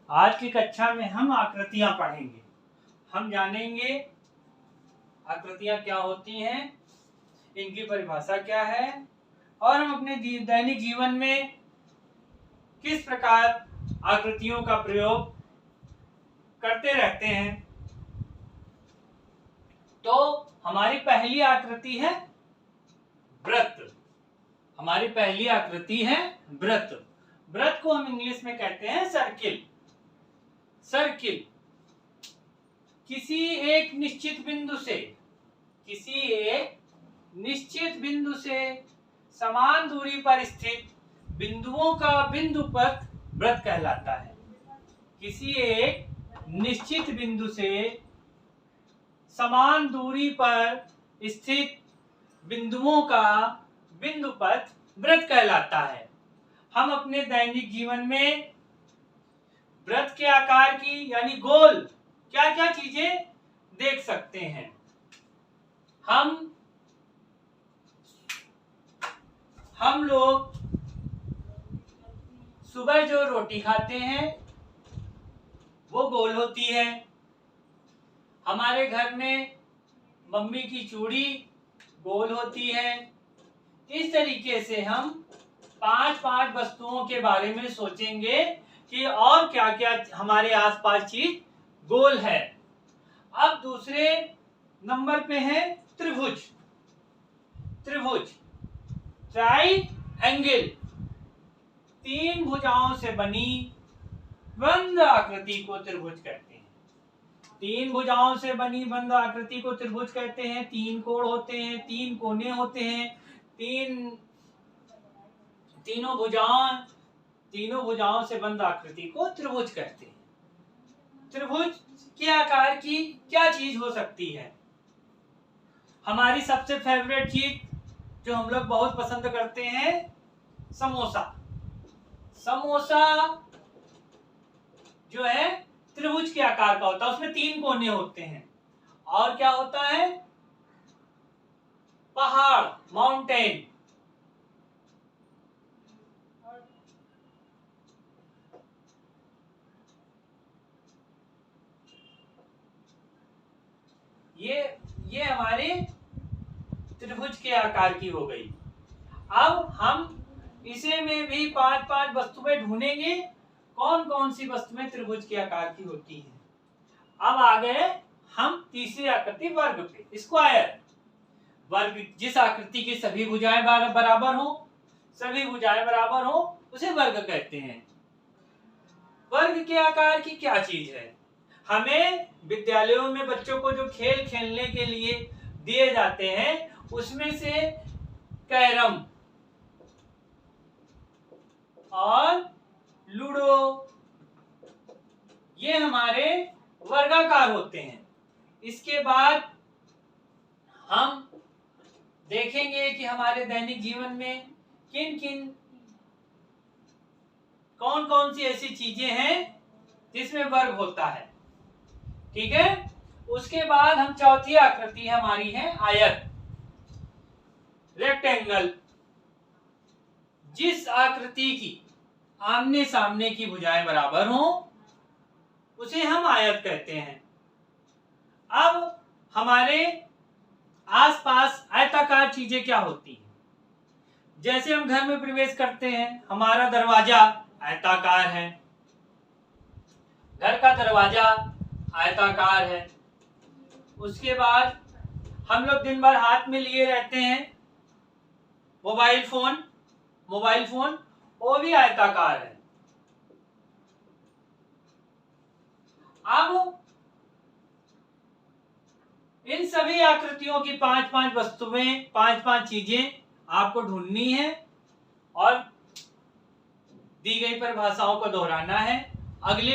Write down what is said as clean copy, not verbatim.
आज की कक्षा में हम आकृतियां पढ़ेंगे। हम जानेंगे आकृतियां क्या होती हैं, इनकी परिभाषा क्या है और हम अपने दैनिक जीवन में किस प्रकार आकृतियों का प्रयोग करते रहते हैं। तो हमारी पहली आकृति है वृत्त। हमारी पहली आकृति है वृत्त। वृत्त को हम इंग्लिश में कहते हैं सर्किल। सर्किल किसी एक निश्चित बिंदु से समान दूरी पर स्थित बिंदुओं का बिंदुपथ वृत्त कहलाता है। किसी एक निश्चित बिंदु से समान दूरी पर स्थित बिंदुओं का बिंदुपथ वृत्त कहलाता है। हम अपने दैनिक जीवन में वृत्त के आकार की यानी गोल क्या क्या चीजें देख सकते हैं। हम लोग सुबह जो रोटी खाते हैं वो गोल होती है। हमारे घर में मम्मी की चूड़ी गोल होती है। इस तरीके से हम पांच वस्तुओं के बारे में सोचेंगे कि और क्या क्या हमारे आसपास चीज गोल है। अब दूसरे नंबर पे है त्रिभुज। त्रिभुज ट्राइएंगल, तीन भुजाओं से बनी बंद आकृति को त्रिभुज कहते हैं। तीन भुजाओं से बनी बंद आकृति को त्रिभुज कहते हैं। तीन कोण होते हैं, तीन कोने होते हैं, तीनों भुजाओं से बंद आकृति को त्रिभुज कहते हैं। त्रिभुज के आकार की क्या चीज हो सकती है? हमारी सबसे फेवरेट चीज जो हम लोग बहुत पसंद करते हैं, समोसा। समोसा जो है त्रिभुज के आकार का होता है, उसमें तीन कोने होते हैं। और क्या होता है? पहाड़, माउंटेन। ये हमारे त्रिभुज के आकार की हो गई। अब हम इसे में भी पांच वस्तुएं ढूंढेंगे कौन कौन सी वस्तुएं त्रिभुज के आकार की होती हैं। अब आ गए हम तीसरी आकृति वर्ग पे, स्क्वायर। वर्ग जिस आकृति की सभी भुजाएं बराबर हो उसे वर्ग कहते हैं। वर्ग के आकार की क्या चीज है? हमें विद्यालयों में बच्चों को जो खेल खेलने के लिए दिए जाते हैं उसमें से कैरम और लूडो ये हमारे वर्गाकार होते हैं। इसके बाद हम देखेंगे कि हमारे दैनिक जीवन में कौन कौन सी ऐसी चीजें हैं जिसमें वर्ग होता है। ठीक है। उसके बाद हम चौथी आकृति हमारी है आयत, रेक्टेंगल। जिस आकृति की आमने सामने की भुजाएं बराबर हो उसे हम आयत कहते हैं। अब हमारे आसपास आयताकार चीजें क्या होती हैं? जैसे हम घर में प्रवेश करते हैं, हमारा दरवाजा आयताकार है, घर का दरवाजा आयताकार है। उसके बाद हम लोग दिन भर हाथ में लिए रहते हैं मोबाइल फोन, वो भी आयताकार है। अब इन सभी आकृतियों की पांच वस्तुएं, पांच चीजें आपको ढूंढनी है और दी गई परिभाषाओं को दोहराना है। अगले